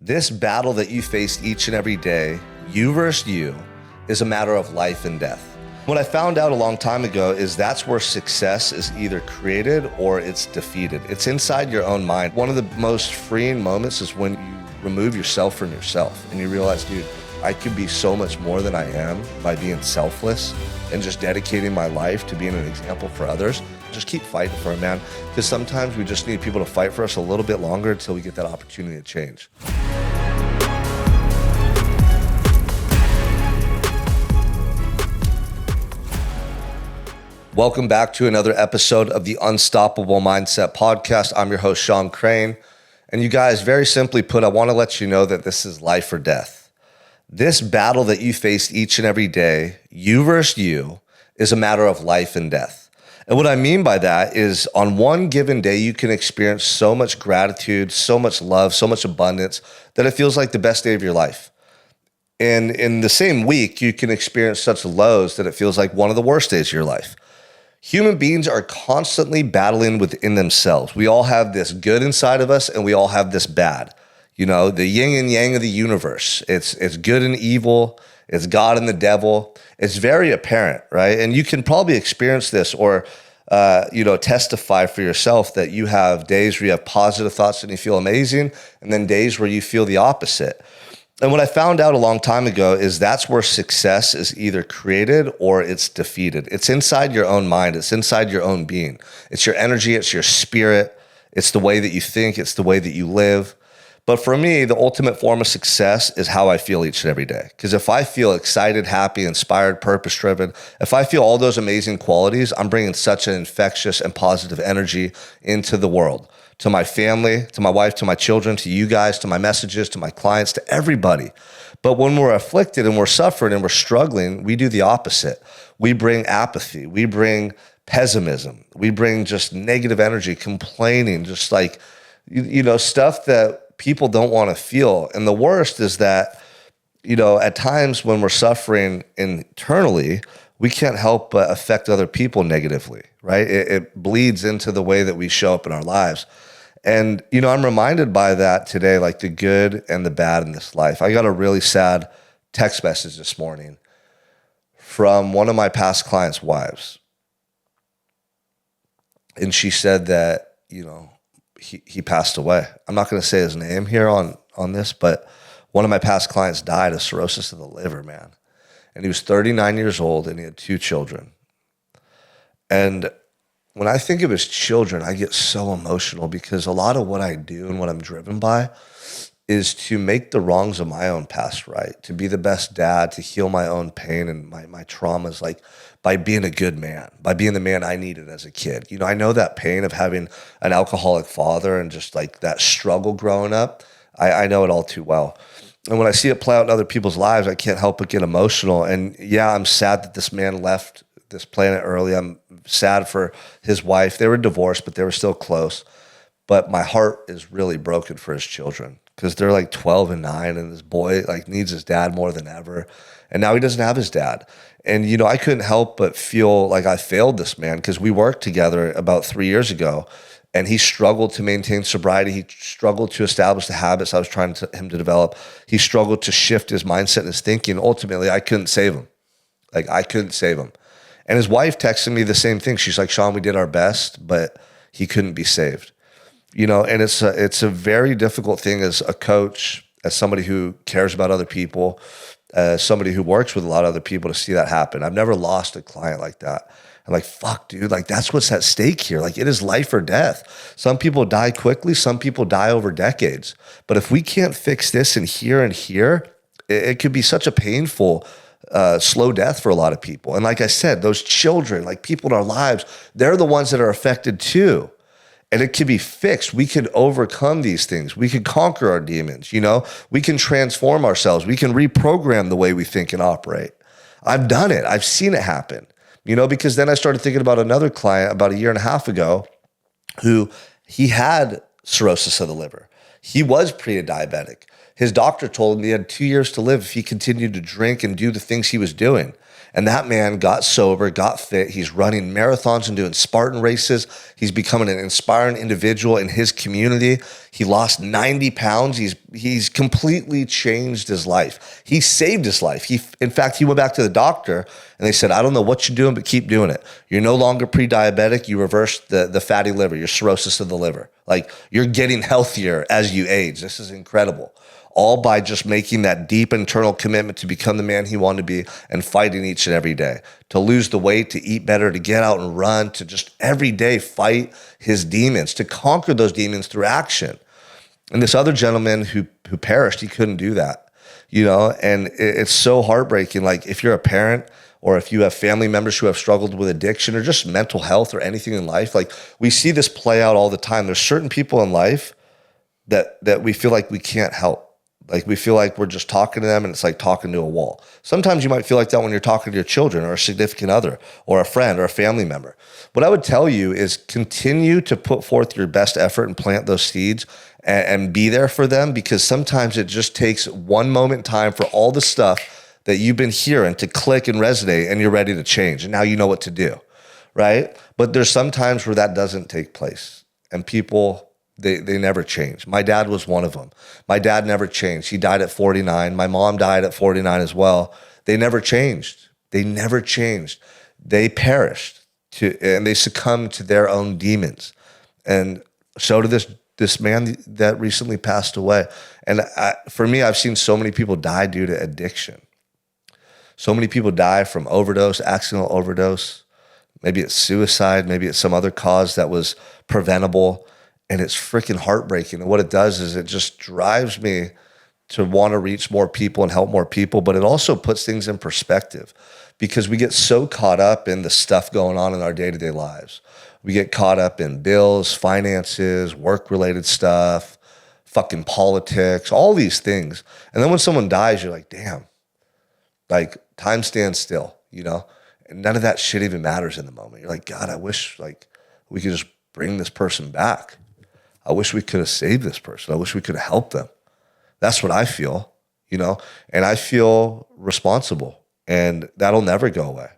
This battle that you face each and every day, you versus you, is a matter of life and death. What I found out a long time ago is that's where success is either created or it's defeated. It's inside your own mind. One of the most freeing moments is when you remove yourself from yourself and you realize, dude, I could be so much more than I am by being selfless and just dedicating my life to being an example for others. Just keep fighting for it, man. Because sometimes we just need people to fight for us a little bit longer until we get that opportunity to change. Welcome back to another episode of the Unstoppable Mindset Podcast. I'm your host, Sean Crane. And you guys, very simply put, I want to let you know that this is life or death. This battle that you face each and every day, you versus you, is a matter of life and death. And what I mean by that is on one given day, you can experience so much gratitude, so much love, so much abundance that it feels like the best day of your life. And in the same week, you can experience such lows that it feels like one of the worst days of your life. Human beings are constantly battling within themselves. We all have this good inside of us and we all have this bad. You know, the yin and yang of the universe. It's good and evil. It's God and the devil. It's very apparent, right? And you can probably experience this or, testify for yourself that you have days where you have positive thoughts and you feel amazing, and then days where you feel the opposite. And what I found out a long time ago is that's where success is either created or it's defeated. It's inside your own mind. It's inside your own being. It's your energy. It's your spirit. It's the way that you think. It's the way that you live. But for me, the ultimate form of success is how I feel each and every day. Because if I feel excited, happy, inspired, purpose-driven, if I feel all those amazing qualities, I'm bringing such an infectious and positive energy into the world, to my family, to my wife, to my children, to you guys, to my messages, to my clients, to everybody. But when we're afflicted and we're suffering and we're struggling, we do the opposite. We bring apathy. We bring pessimism. We bring just negative energy, complaining, just like, stuff that people don't want to feel. And the worst is that, at times when we're suffering internally, we can't help but affect other people negatively, right? It bleeds into the way that we show up in our lives. And, I'm reminded by that today, like the good and the bad in this life. I got a really sad text message this morning from one of my past clients' wives. And she said that, he passed away. I'm not going to say his name here on this, but one of my past clients died of cirrhosis of the liver, man. And he was 39 years old and he had 2 children. And when I think of his children, I get so emotional because a lot of what I do and what I'm driven by is to make the wrongs of my own past right, to be the best dad, to heal my own pain and my traumas, like by being a good man, by being the man I needed as a kid. I know that pain of having an alcoholic father and just like that struggle growing up. I know it all too well. And when I see it play out in other people's lives, I can't help but get emotional. And yeah, I'm sad that this man left this planet early. I'm sad for his wife. They were divorced, but they were still close. But my heart is really broken for his children because they're like 12 and 9, and this boy like needs his dad more than ever. And now he doesn't have his dad. And, I couldn't help but feel like I failed this man because we worked together about 3 years ago, and he struggled to maintain sobriety. He struggled to establish the habits I was trying him to develop. He struggled to shift his mindset and his thinking. Ultimately, I couldn't save him. I couldn't save him. And his wife texted me the same thing. She's like, Sean, we did our best, but he couldn't be saved. And it's a very difficult thing as a coach, as somebody who cares about other people, as somebody who works with a lot of other people, to see that happen. I've never lost a client like that. I'm like, fuck, dude, like that's what's at stake here. Like it is life or death. Some people die quickly. Some people die over decades. But if we can't fix this and here, it could be such a painful slow death for a lot of people. And like I said, those children, like people in our lives, they're the ones that are affected too. And it can be fixed. We can overcome these things. We can conquer our demons, we can transform ourselves. We can reprogram the way we think and operate. I've done it. I've seen it happen, because then I started thinking about another client about 1.5 years ago who he had cirrhosis of the liver. He was pre-diabetic. His doctor told him he had 2 years to live if he continued to drink and do the things he was doing. And that man got sober, got fit. He's running marathons and doing Spartan races. He's becoming an inspiring individual in his community. He lost 90 pounds. He's completely changed his life. He saved his life. In fact, he went back to the doctor and they said, I don't know what you're doing, but keep doing it. You're no longer pre-diabetic. You reversed the fatty liver, your cirrhosis of the liver. Like, you're getting healthier as you age. This is incredible. All by just making that deep internal commitment to become the man he wanted to be and fighting each and every day, to lose the weight, to eat better, to get out and run, to just every day fight his demons, to conquer those demons through action. And this other gentleman who perished, he couldn't do that, and it's so heartbreaking. Like, if you're a parent or if you have family members who have struggled with addiction or just mental health or anything in life, like, we see this play out all the time. There's certain people in life that we feel like we can't help. Like, we feel like we're just talking to them and it's like talking to a wall. Sometimes you might feel like that when you're talking to your children or a significant other or a friend or a family member. What I would tell you is continue to put forth your best effort and plant those seeds and be there for them, because sometimes it just takes one moment in time for all the stuff that you've been hearing to click and resonate, and you're ready to change. And now you know what to do, right? But there's some times where that doesn't take place, and people, they never change. My dad was one of them. My dad never changed. He died at 49. My mom died at 49 as well. They never changed. They never changed. They perished and they succumbed to their own demons. And so did this man that recently passed away. And for me, I've seen so many people die due to addiction. So many people die from overdose, accidental overdose. Maybe it's suicide. Maybe it's some other cause that was preventable. And it's freaking heartbreaking. And what it does is it just drives me to want to reach more people and help more people. But it also puts things in perspective, because we get so caught up in the stuff going on in our day-to-day lives. We get caught up in bills, finances, work-related stuff, fucking politics, all these things. And then when someone dies, you're like, damn, like, time stands still, And none of that shit even matters in the moment. You're like, God, I wish, like, we could just bring this person back. I wish we could have saved this person. I wish we could have helped them. That's what I feel, and I feel responsible, and that'll never go away.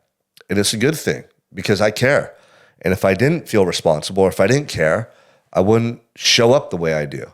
And it's a good thing, because I care. And if I didn't feel responsible, or if I didn't care, I wouldn't show up the way I do.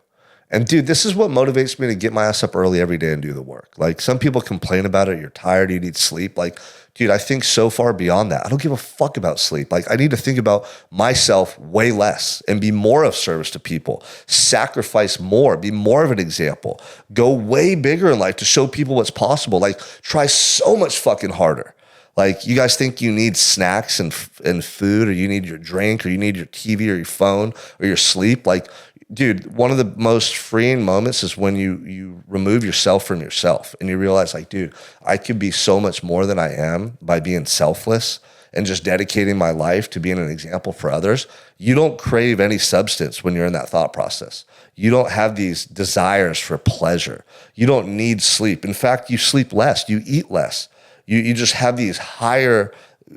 And dude, this is what motivates me to get my ass up early every day and do the work. Like, some people complain about it. You're tired. You need sleep. Like, dude, I think so far beyond that. I don't give a fuck about sleep. Like, I need to think about myself way less and be more of service to people, sacrifice more, be more of an example, go way bigger in life to show people what's possible. Like, try so much fucking harder. Like, you guys think you need snacks and food, or you need your drink, or you need your TV or your phone or your sleep. Like, dude, one of the most freeing moments is when you remove yourself from yourself and you realize, like, dude, I could be so much more than I am by being selfless and just dedicating my life to being an example for others. You don't crave any substance when you're in that thought process. You don't have these desires for pleasure. You don't need sleep. In fact, you sleep less, you eat less. You just have these higher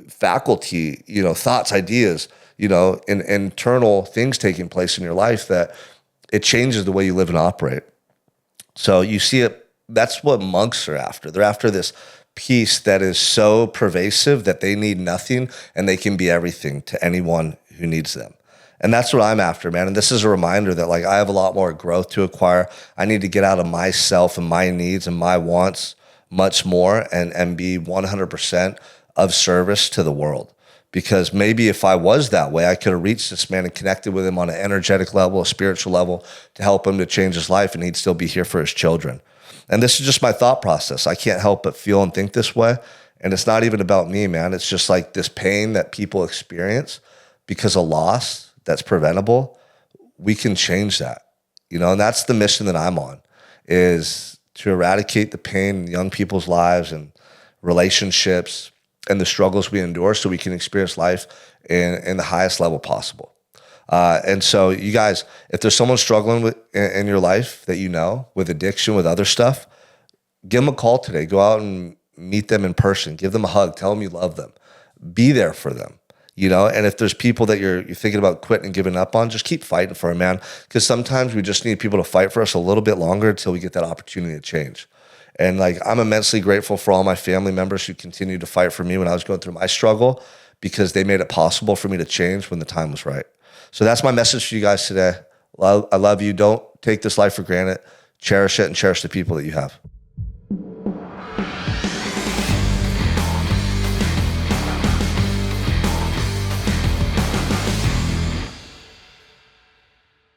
faculty, thoughts, ideas, internal things taking place in your life that it changes the way you live and operate. So you see it, that's what monks are after. They're after this peace that is so pervasive that they need nothing and they can be everything to anyone who needs them. And that's what I'm after, man. And this is a reminder that, like, I have a lot more growth to acquire. I need to get out of myself and my needs and my wants much more and be 100% of service to the world. Because maybe if I was that way, I could have reached this man and connected with him on an energetic level, a spiritual level, to help him to change his life, and he'd still be here for his children. And this is just my thought process. I can't help but feel and think this way. And it's not even about me, man. It's just like this pain that people experience because of loss that's preventable. We can change that, and that's the mission that I'm on, is to eradicate the pain in young people's lives and relationships and the struggles we endure so we can experience life in the highest level possible. And so you guys, if there's someone struggling with in your life that with addiction, with other stuff, give them a call today. Go out and meet them in person. Give them a hug. Tell them you love them. Be there for them. And if there's people that you're thinking about quitting and giving up on, just keep fighting for them, man. Because sometimes we just need people to fight for us a little bit longer until we get that opportunity to change. And, like, I'm immensely grateful for all my family members who continued to fight for me when I was going through my struggle, because they made it possible for me to change when the time was right. So that's my message to you guys today. I love you. Don't take this life for granted. Cherish it and cherish the people that you have.